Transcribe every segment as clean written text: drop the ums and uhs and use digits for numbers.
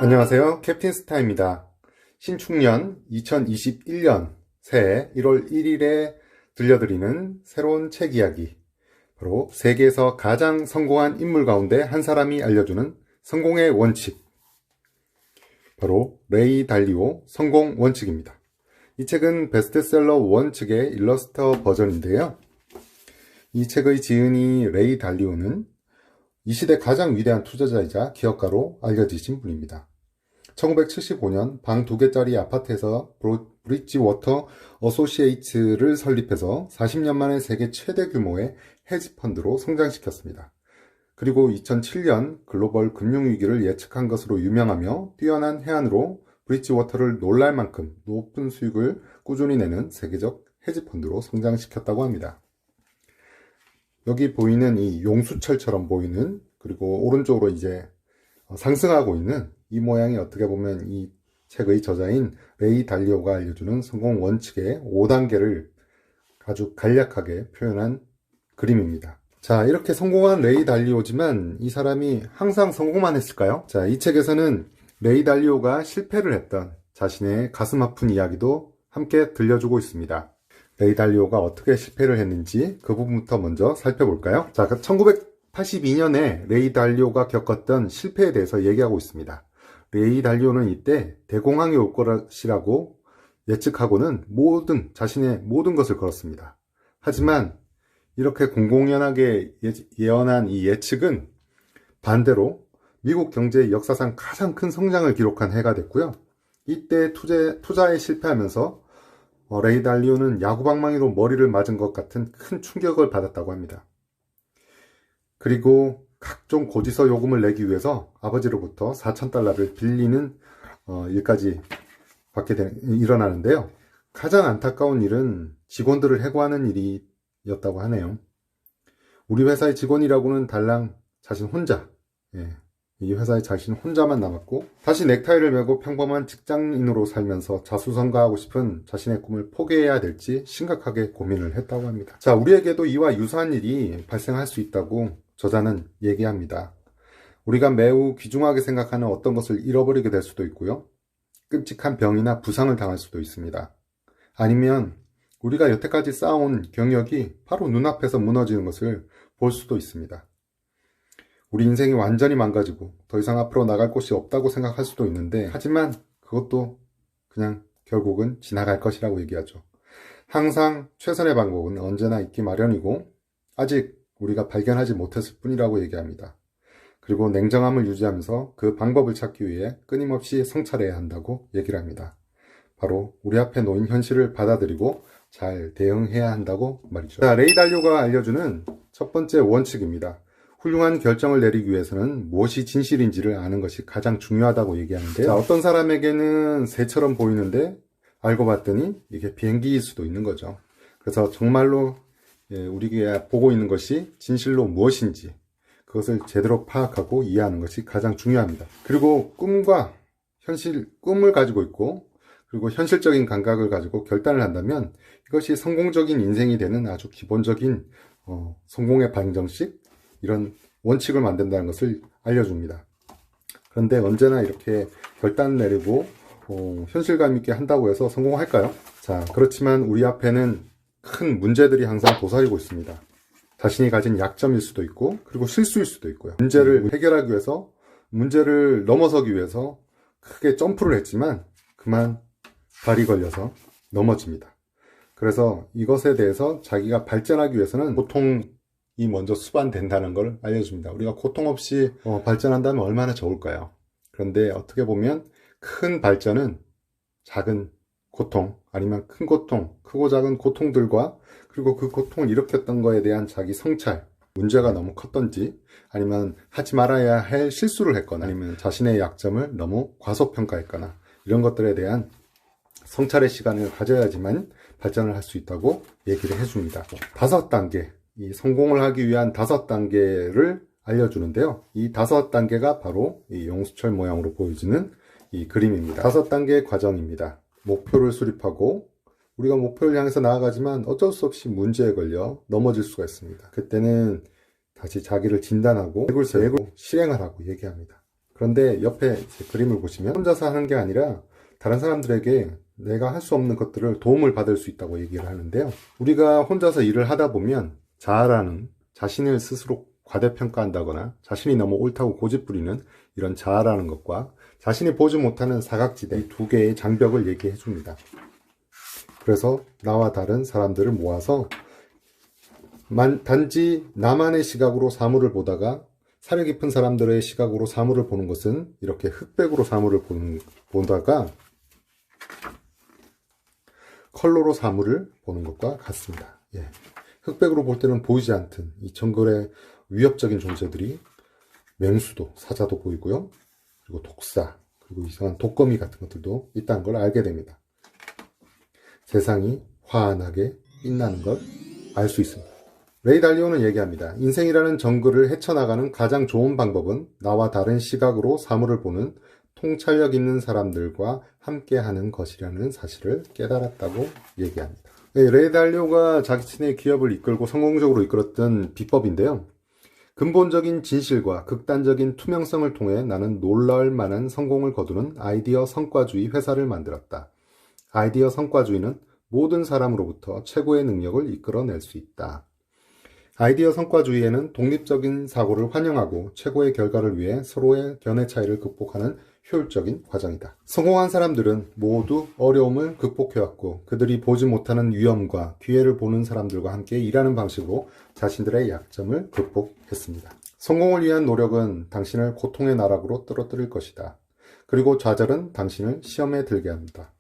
안녕하세요. 캡틴 스타입니다. 신축년 2021년 새해 1월 1일에 들려드리는 새로운 책 이야기, 바로 세계에서 가장 성공한 인물 가운데 한 사람이 알려주는 성공의 원칙, 바로 레이 달리오 성공 원칙입니다. 이 책은 베스트셀러 원칙의 일러스터 버전인데요. 이 책의 지은이 레이 달리오는 이 시대 가장 위대한 투자자이자 기업가로 알려지신 분입니다. 1975년 방 2개짜리 아파트에서 브릿지워터 어소시에이츠를 설립해서 40년 만에 세계 최대 규모의 헤지펀드로 성장시켰습니다. 그리고 2007년 글로벌 금융위기를 예측한 것으로 유명하며 뛰어난 해안으로 브릿지워터를 놀랄 만큼 높은 수익을 꾸준히 내는 세계적 헤지펀드로 성장시켰다고 합니다. 여기 보이는 이 용수철처럼 보이는, 그리고 오른쪽으로 이제 상승하고 있는 이 모양이 어떻게 보면 이 책의 저자인 레이 달리오가 알려주는 성공 원칙의 5단계를 아주 간략하게 표현한 그림입니다. 자, 이렇게 성공한 레이 달리오지만 이 사람이 항상 성공만 했을까요? 자, 이 책에서는 레이 달리오가 실패를 했던 자신의 가슴 아픈 이야기도 함께 들려주고 있습니다. 레이 달리오가 어떻게 실패를 했는지 그 부분부터 먼저 살펴볼까요? 자, 1982년에 레이 달리오가 겪었던 실패에 대해서 얘기하고 있습니다. 레이 달리오는 이때 대공황이 올 것이라고 예측하고는 자신의 모든 것을 걸었습니다. 하지만 이렇게 공공연하게 예언한 이 예측은 반대로 미국 경제의 역사상 가장 큰 성장을 기록한 해가 됐고요. 이때 투자에 실패하면서 레이 달리오는 야구방망이로 머리를 맞은 것 같은 큰 충격을 받았다고 합니다. 그리고 각종 고지서 요금을 내기 위해서 아버지로부터 $4,000를 빌리는 일까지 일어나는데요. 가장 안타까운 일은 직원들을 해고하는 일이었다고 하네요. 우리 회사의 직원이라고는 달랑 자신 혼자, 이 회사에 자신 혼자만 남았고, 다시 넥타이를 메고 평범한 직장인으로 살면서 자수성가하고 싶은 자신의 꿈을 포기해야 될지 심각하게 고민을 했다고 합니다. 자, 우리에게도 이와 유사한 일이 발생할 수 있다고 저자는 얘기합니다. 우리가 매우 귀중하게 생각하는 어떤 것을 잃어버리게 될 수도 있고요. 끔찍한 병이나 부상을 당할 수도 있습니다. 아니면 우리가 여태까지 쌓아온 경력이 바로 눈앞에서 무너지는 것을 볼 수도 있습니다. 우리 인생이 완전히 망가지고 더 이상 앞으로 나갈 곳이 없다고 생각할 수도 있는데, 하지만 그것도 그냥 결국은 지나갈 것이라고 얘기하죠. 항상 최선의 방법은 언제나 있기 마련이고 아직 우리가 발견하지 못했을 뿐이라고 얘기합니다. 그리고 냉정함을 유지하면서 그 방법을 찾기 위해 끊임없이 성찰해야 한다고 얘기를 합니다. 바로 우리 앞에 놓인 현실을 받아들이고 잘 대응해야 한다고 말이죠. 자, 레이 달리오가 알려주는 첫 번째 원칙입니다. 훌륭한 결정을 내리기 위해서는 무엇이 진실인지를 아는 것이 가장 중요하다고 얘기하는데요. 자, 어떤 사람에게는 새처럼 보이는데 알고 봤더니 이게 비행기일 수도 있는 거죠. 그래서 정말로 우리가 보고 있는 것이 진실로 무엇인지 그것을 제대로 파악하고 이해하는 것이 가장 중요합니다. 그리고 꿈을 가지고 있고, 그리고 현실적인 감각을 가지고 결단을 한다면 이것이 성공적인 인생이 되는 아주 기본적인 성공의 방정식, 이런 원칙을 만든다는 것을 알려줍니다. 그런데 언제나 이렇게 결단을 내리고 현실감 있게 한다고 해서 성공할까요? 자, 그렇지만 우리 앞에는 큰 문제들이 항상 도사리고 있습니다. 자신이 가진 약점일 수도 있고, 그리고 실수일 수도 있고요. 문제를 해결하기 위해서, 문제를 넘어서기 위해서 크게 점프를 했지만 그만 발이 걸려서 넘어집니다. 그래서 이것에 대해서 자기가 발전하기 위해서는 고통이 먼저 수반된다는 걸 알려줍니다. 우리가 고통 없이 발전한다면 얼마나 좋을까요? 그런데 어떻게 보면 큰 발전은 작은 고통, 아니면 큰 고통, 크고 작은 고통들과, 그리고 그 고통을 일으켰던 거에 대한 자기 성찰, 문제가 너무 컸던지, 아니면 하지 말아야 할 실수를 했거나, 아니면 자신의 약점을 너무 과소평가했거나, 이런 것들에 대한 성찰의 시간을 가져야지만 발전을 할 수 있다고 얘기를 해줍니다. 5단계, 이 성공을 하기 위한 5단계를 알려주는데요. 이 5단계가 바로 이 용수철 모양으로 보여지는 이 그림입니다. 5단계의 과정입니다. 목표를 수립하고, 우리가 목표를 향해서 나아가지만 어쩔 수 없이 문제에 걸려 넘어질 수가 있습니다. 그때는 다시 자기를 진단하고 계획을 세우고 실행을 하고 얘기합니다. 그런데 옆에 이제 그림을 보시면 혼자서 하는 게 아니라 다른 사람들에게 내가 할 수 없는 것들을 도움을 받을 수 있다고 얘기를 하는데요. 우리가 혼자서 일을 하다 보면 자아라는 자신을 스스로 과대평가한다거나 자신이 너무 옳다고 고집부리는 이런 자아라는 것과 자신이 보지 못하는 사각지대 두 개의 장벽을 얘기해 줍니다. 그래서 나와 다른 사람들을 모아서 단지 나만의 시각으로 사물을 보다가 사려 깊은 사람들의 시각으로 사물을 보는 것은 이렇게 흑백으로 사물을 보다가 컬러로 사물을 보는 것과 같습니다. 예. 흑백으로 볼 때는 보이지 않던 이 정글의 위협적인 존재들이 맹수도 사자도 보이고요. 그리고 독사 그리고 이상한 독거미 같은 것들도 있다는 걸 알게 됩니다. 세상이 환하게 빛나는 걸 알 수 있습니다. 레이 달리오는 얘기합니다. 인생이라는 정글을 헤쳐나가는 가장 좋은 방법은 나와 다른 시각으로 사물을 보는 통찰력 있는 사람들과 함께하는 것이라는 사실을 깨달았다고 얘기합니다. 네, 레이 달리오가 자신의 기업을 이끌고 성공적으로 이끌었던 비법인데요. 근본적인 진실과 극단적인 투명성을 통해 나는 놀라울 만한 성공을 거두는 아이디어 성과주의 회사를 만들었다. 아이디어 성과주의는 모든 사람으로부터 최고의 능력을 이끌어낼 수 있다. 아이디어 성과주의에는 독립적인 사고를 환영하고 최고의 결과를 위해 서로의 견해 차이를 극복하는 효율적인 과정이다. 성공한 사람들은 모두 어려움을 극복해왔고 그들이 보지 못하는 위험과 기회를 보는 사람들과 함께 일하는 방식으로 자신들의 약점을 극복했습니다. 성공을 위한 노력은 당신을 고통의 나락으로 떨어뜨릴 것이다. 그리고 좌절은 당신을 시험에 들게 합니다.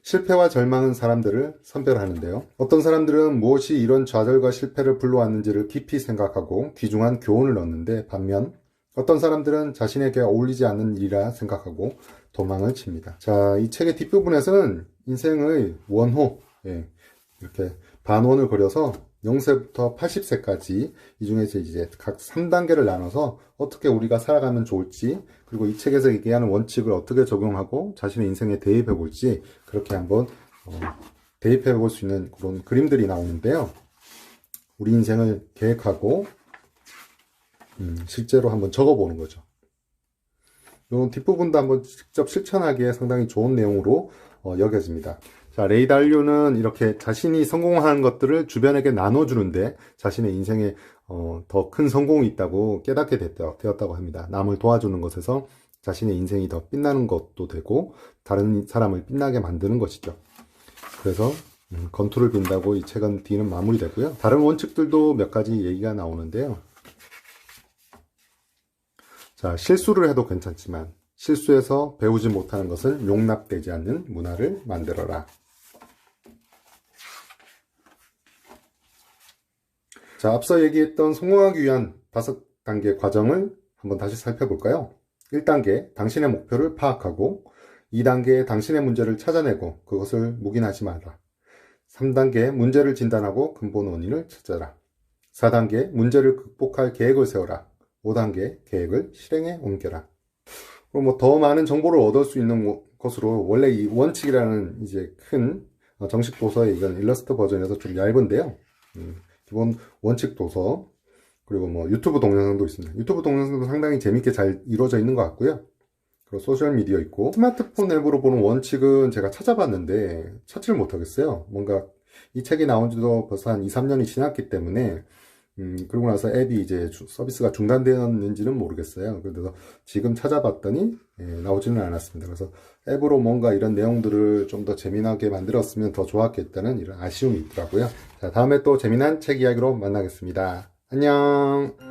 실패와 절망은 사람들을 선별하는데요. 어떤 사람들은 무엇이 이런 좌절과 실패를 불러왔는지를 깊이 생각하고 귀중한 교훈을 얻는데 반면 어떤 사람들은 자신에게 어울리지 않는 일이라 생각하고 도망을 칩니다. 자, 이 책의 뒷부분에서는 인생의 원호, 이렇게 반원을 그려서 0세부터 80세까지 이 중에서 이제 각 3단계를 나눠서 어떻게 우리가 살아가면 좋을지 그리고 이 책에서 얘기하는 원칙을 어떻게 적용하고 자신의 인생에 대입해 볼지 그렇게 한번 대입해 볼 수 있는 그런 그림들이 나오는데요. 우리 인생을 계획하고 실제로 한번 적어보는 거죠. 이 뒷부분도 한번 직접 실천하기에 상당히 좋은 내용으로 여겨집니다. 자, 레이 달리오는 이렇게 자신이 성공하는 것들을 주변에게 나눠주는데 자신의 인생에 더 큰 성공이 있다고 깨닫게 되었다고 합니다. 남을 도와주는 것에서 자신의 인생이 더 빛나는 것도 되고 다른 사람을 빛나게 만드는 것이죠. 그래서 건투를 빈다고 이 책은 뒤는 마무리되고요. 다른 원칙들도 몇 가지 얘기가 나오는데요. 자, 실수를 해도 괜찮지만 실수에서 배우지 못하는 것은 용납되지 않는 문화를 만들어라. 자, 앞서 얘기했던 성공하기 위한 5단계 과정을 한번 다시 살펴볼까요? 1단계, 당신의 목표를 파악하고 2단계, 당신의 문제를 찾아내고 그것을 묵인하지 마라. 3단계, 문제를 진단하고 근본 원인을 찾아라. 4단계, 문제를 극복할 계획을 세워라. 5단계, 계획을 실행에 옮겨라. 그럼 뭐 더 많은 정보를 얻을 수 있는 것으로 원래 이 원칙이라는 이제 큰 정식 도서의 이건 일러스트 버전에서 좀 얇은데요. 기본 원칙 도서 그리고 뭐 유튜브 동영상도 있습니다. 유튜브 동영상도 상당히 재밌게 잘 이루어져 있는 것 같고요. 그리고 소셜 미디어 있고 스마트폰 앱으로 보는 원칙은 제가 찾아봤는데 찾지를 못하겠어요. 뭔가 이 책이 나온 지도 벌써 한 2, 3년이 지났기 때문에 그러고 나서 앱이 이제 서비스가 중단되었는지는 모르겠어요. 그래서 지금 찾아봤더니 나오지는 않았습니다. 그래서 앱으로 뭔가 이런 내용들을 좀 더 재미나게 만들었으면 더 좋았겠다는 이런 아쉬움이 있더라고요. 자, 다음에 또 재미난 책 이야기로 만나겠습니다. 안녕.